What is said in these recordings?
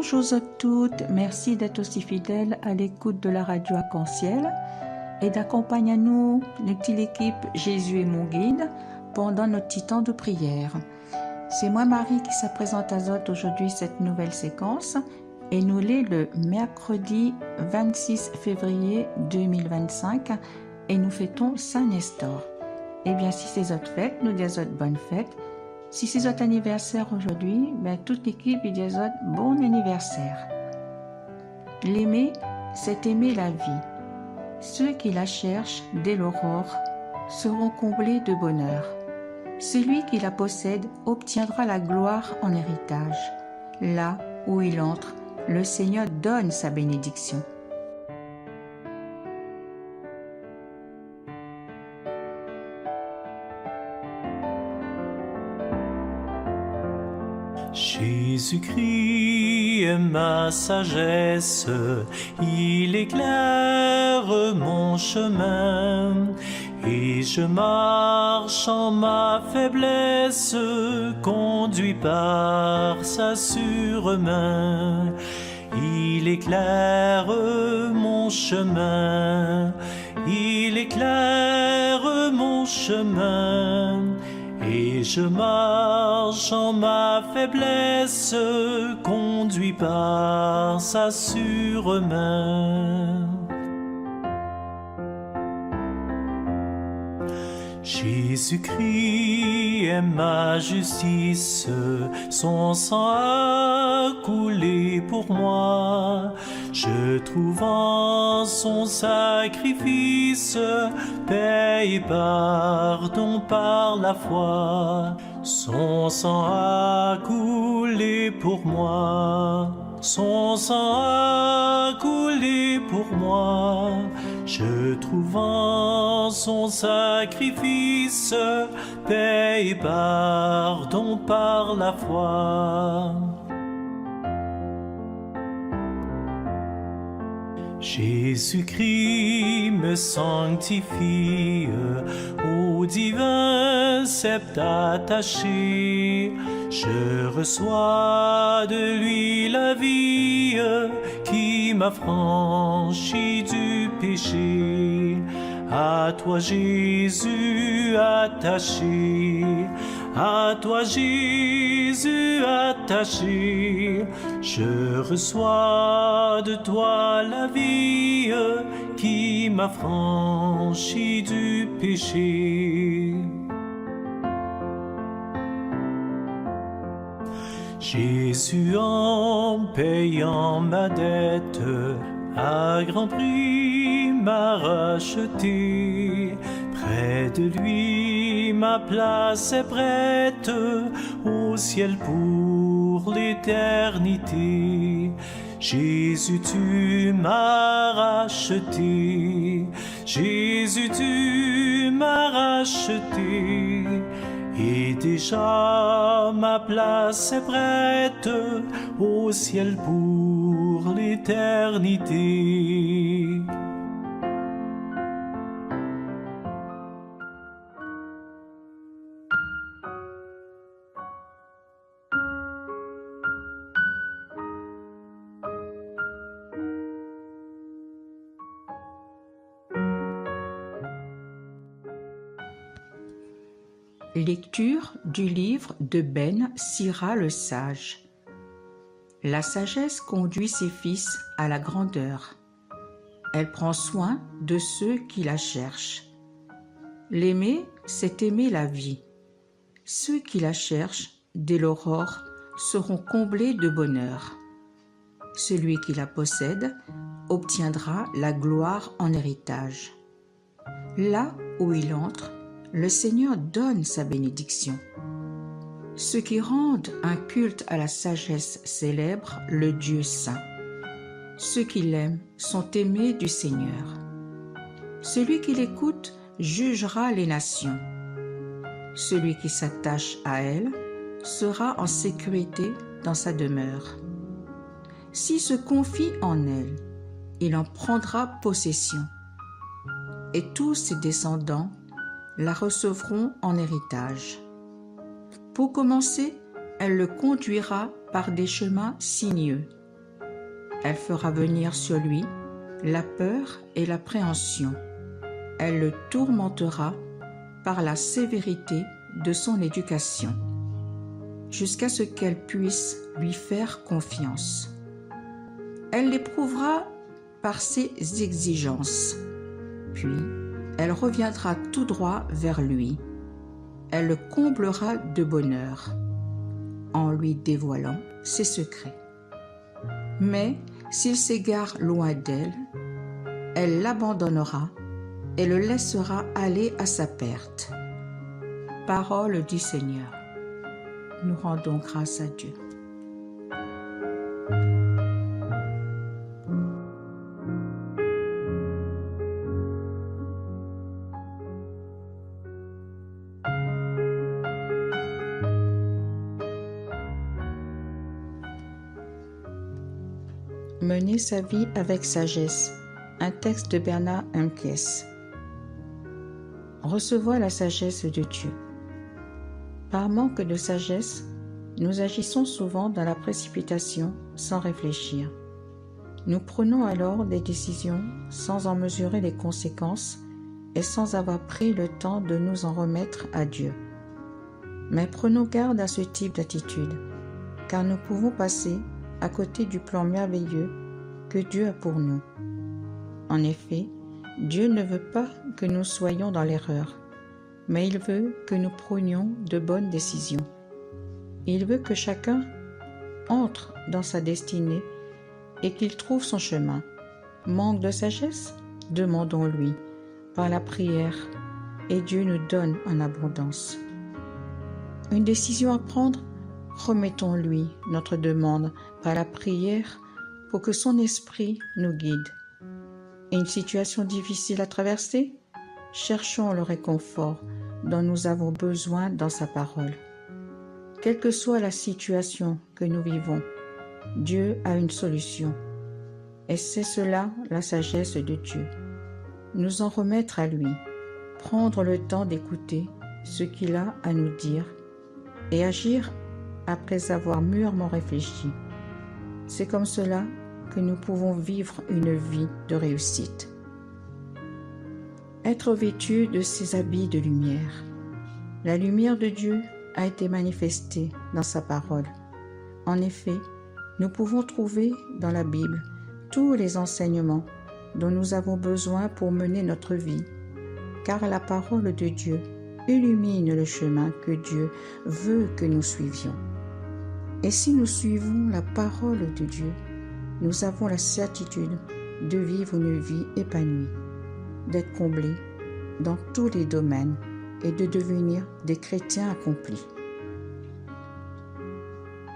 Bonjour à toutes, merci d'être aussi fidèles à l'écoute de la radio Arc-en-Ciel et d'accompagner à nous, notre équipe Jésus est mon guide, pendant notre petit temps de prière. C'est moi Marie qui se présente à vous aujourd'hui cette nouvelle séquence et nous l'est le mercredi 26 février 2025 et nous fêtons Saint Nestor. Eh bien si c'est votre fête, nous disons bonne fête. Si c'est votre anniversaire aujourd'hui, toute l'équipe dit bon anniversaire. L'aimer, c'est aimer la vie. Ceux qui la cherchent dès l'aurore seront comblés de bonheur. Celui qui la possède obtiendra la gloire en héritage. Là où il entre, le Seigneur donne sa bénédiction. Jésus-Christ est ma sagesse, il éclaire mon chemin, et je marche en ma faiblesse, conduit par sa sûre main. Il éclaire mon chemin, il éclaire mon chemin. Et je marche en ma faiblesse, conduit par sa sûre main. Jésus-Christ est ma justice, son sang a coulé pour moi. Je trouve en son sacrifice paix et pardon par la foi. Son sang a coulé pour moi. Son sang a coulé pour moi. Je trouve en son sacrifice paix et pardon par la foi. Jésus-Christ me sanctifie, au divin sceptre attaché. Je reçois de lui la vie qui m'affranchit du péché. À toi Jésus attaché, à toi Jésus attaché, je reçois de toi la vie qui m'affranchit du péché. Jésus en payant ma dette à grand prix m'a racheté. Près de lui ma place est prête au ciel pour l'éternité. Jésus tu m'as racheté, Jésus tu m'as racheté. Et déjà ma place est prête au ciel pour l'éternité. Lecture du livre de Ben Sira le sage. La sagesse conduit ses fils à la grandeur. Elle prend soin de ceux qui la cherchent. L'aimer, c'est aimer la vie. Ceux qui la cherchent, dès l'aurore, seront comblés de bonheur. Celui qui la possède obtiendra la gloire en héritage. Là où il entre, le Seigneur donne sa bénédiction. Ceux qui rendent un culte à la sagesse célèbrent le Dieu saint. Ceux qui l'aiment sont aimés du Seigneur. Celui qui l'écoute jugera les nations. Celui qui s'attache à elle sera en sécurité dans sa demeure. S'il se confie en elle, il en prendra possession. Et tous ses descendants la recevront en héritage. Pour commencer, elle le conduira par des chemins sinueux. Elle fera venir sur lui la peur et l'appréhension. Elle le tourmentera par la sévérité de son éducation, jusqu'à ce qu'elle puisse lui faire confiance. Elle l'éprouvera par ses exigences, puis elle reviendra tout droit vers lui. Elle le comblera de bonheur, en lui dévoilant ses secrets. Mais s'il s'égare loin d'elle, elle l'abandonnera et le laissera aller à sa perte. Parole du Seigneur. Nous rendons grâce à Dieu. Mener sa vie avec sagesse. Un texte de Bernard Henriques. Recevoir la sagesse de Dieu. Par manque de sagesse, nous agissons souvent dans la précipitation sans réfléchir. Nous prenons alors des décisions sans en mesurer les conséquences et sans avoir pris le temps de nous en remettre à Dieu. Mais prenons garde à ce type d'attitude, car nous pouvons passer à côté du plan merveilleux que Dieu a pour nous. En effet, Dieu ne veut pas que nous soyons dans l'erreur, mais il veut que nous prenions de bonnes décisions. Il veut que chacun entre dans sa destinée et qu'il trouve son chemin. Manque de sagesse? Demandons-lui par la prière et Dieu nous donne en abondance. Une décision à prendre? Remettons-lui notre demande par la prière pour que son esprit nous guide. Une situation difficile à traverser? Cherchons le réconfort dont nous avons besoin dans sa parole. Quelle que soit la situation que nous vivons, Dieu a une solution. Et c'est cela la sagesse de Dieu. Nous en remettre à lui, prendre le temps d'écouter ce qu'il a à nous dire et agir après avoir mûrement réfléchi. C'est comme cela que nous pouvons vivre une vie de réussite. Être vêtu de ses habits de lumière. La lumière de Dieu a été manifestée dans sa parole. En effet, nous pouvons trouver dans la Bible tous les enseignements dont nous avons besoin pour mener notre vie, car la parole de Dieu illumine le chemin que Dieu veut que nous suivions. Et si nous suivons la parole de Dieu, nous avons la certitude de vivre une vie épanouie, d'être comblés dans tous les domaines et de devenir des chrétiens accomplis.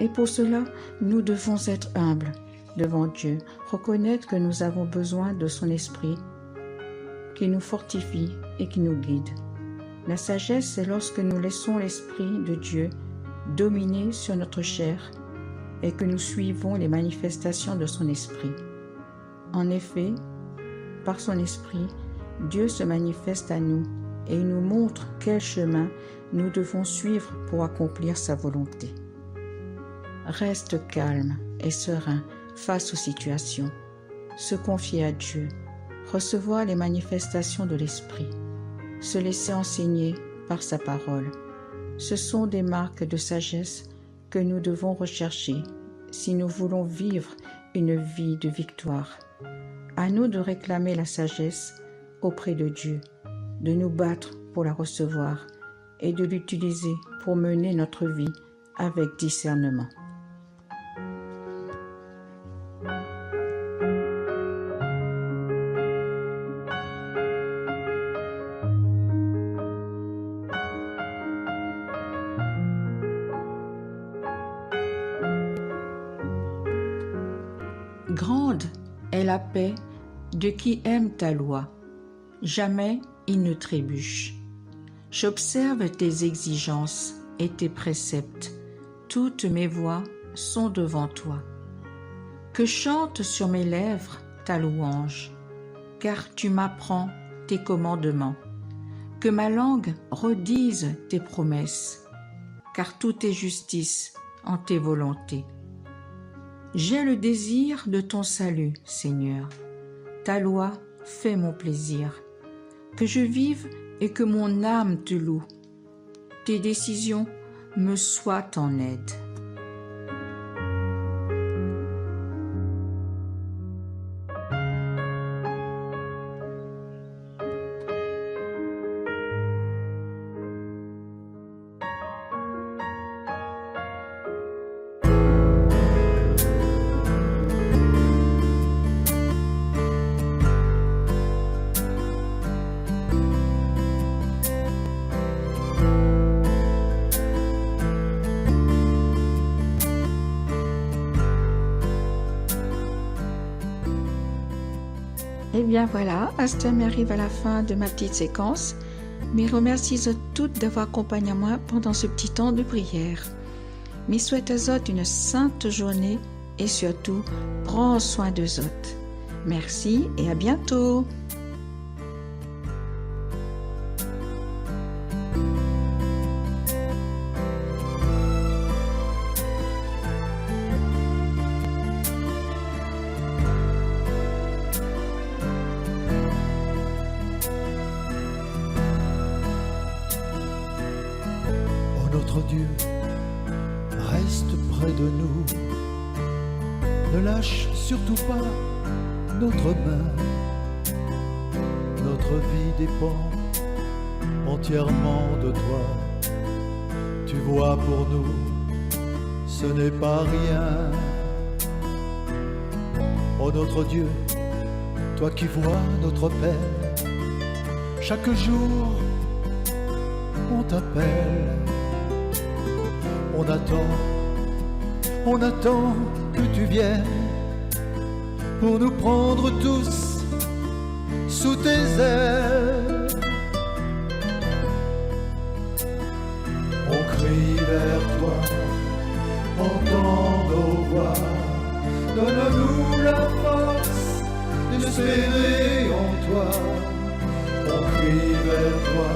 Et pour cela, nous devons être humbles devant Dieu, reconnaître que nous avons besoin de son esprit qui nous fortifie et qui nous guide. La sagesse, c'est lorsque nous laissons l'esprit de Dieu dominer sur notre chair et que nous suivons les manifestations de son esprit. En effet, par son esprit, Dieu se manifeste à nous et il nous montre quel chemin nous devons suivre pour accomplir sa volonté. Reste calme et serein face aux situations, se confier à Dieu, recevoir les manifestations de l'esprit, se laisser enseigner par sa parole. Ce sont des marques de sagesse que nous devons rechercher si nous voulons vivre une vie de victoire. À nous de réclamer la sagesse auprès de Dieu, de nous battre pour la recevoir et de l'utiliser pour mener notre vie avec discernement. Grande est la paix de qui aime ta loi. Jamais il ne trébuche. J'observe tes exigences et tes préceptes. Toutes mes voies sont devant toi. Que chante sur mes lèvres ta louange, car tu m'apprends tes commandements. Que ma langue redise tes promesses, car tout est justice en tes volontés. J'ai le désir de ton salut, Seigneur. Ta loi fait mon plaisir. Que je vive et que mon âme te loue. Tes décisions me soient en aide. Et bien voilà, Astem arrive à la fin de ma petite séquence. Mes remercie à toutes d'avoir accompagné moi pendant ce petit temps de prière. Mes souhaite à Zot une sainte journée et surtout, prends soin de Zot. Merci et à bientôt. Notre Dieu, reste près de nous, ne lâche surtout pas notre main. Notre vie dépend entièrement de toi. Tu vois, pour nous, ce n'est pas rien. Oh notre Dieu, toi qui vois notre peine, chaque jour on t'appelle. On attend que tu viennes pour nous prendre tous sous tes ailes. On crie vers toi, entends nos voix, donne-nous la force d'espérer en toi. On crie vers toi,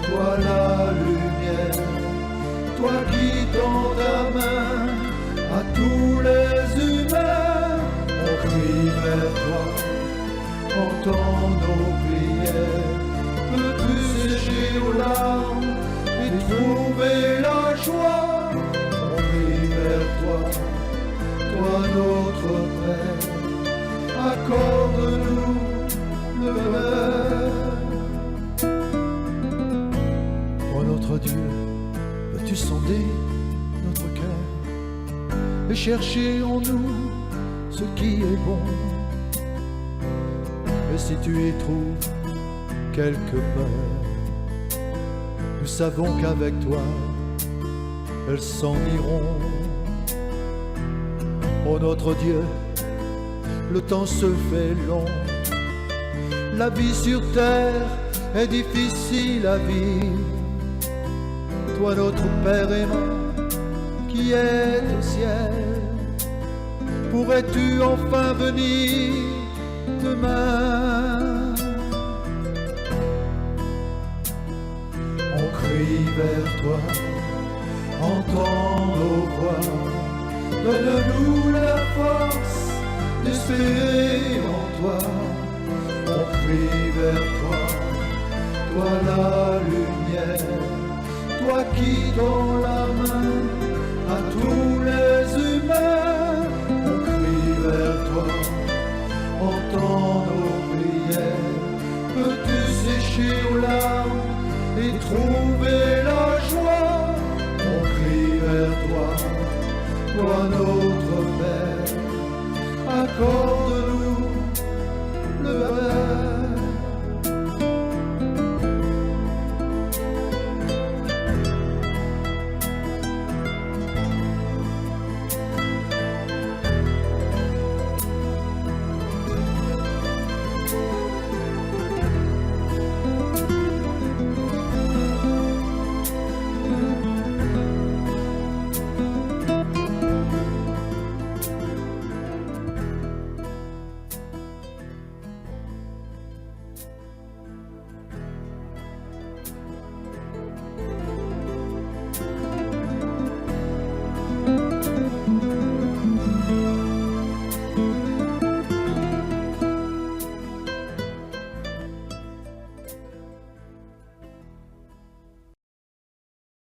toi la lumière, toi qui tends ta main à tous les humains. On crie vers toi, entends nos prières. Peux-tu sécher aux larmes et trouver la joie? On crie vers toi, toi notre Père, accorde-nous le bonheur. Oh notre Dieu, veux-tu sonder notre cœur et chercher en nous ce qui est bon? Et si tu y trouves quelque peur, nous savons qu'avec toi elles s'en iront. Oh notre Dieu, le temps se fait long, la vie sur terre est difficile à vivre. Toi notre Père aimant qui est au ciel, pourrais-tu enfin venir demain? On crie vers toi, entends nos voix, donne-nous la force d'espérer en toi. On crie vers toi, toi la lumière, toi qui tends la main à tous les humains. On crie vers toi, entends nos prières. Peux-tu sécher aux larmes et trouver la joie? On crie vers toi, toi notre Père, accorde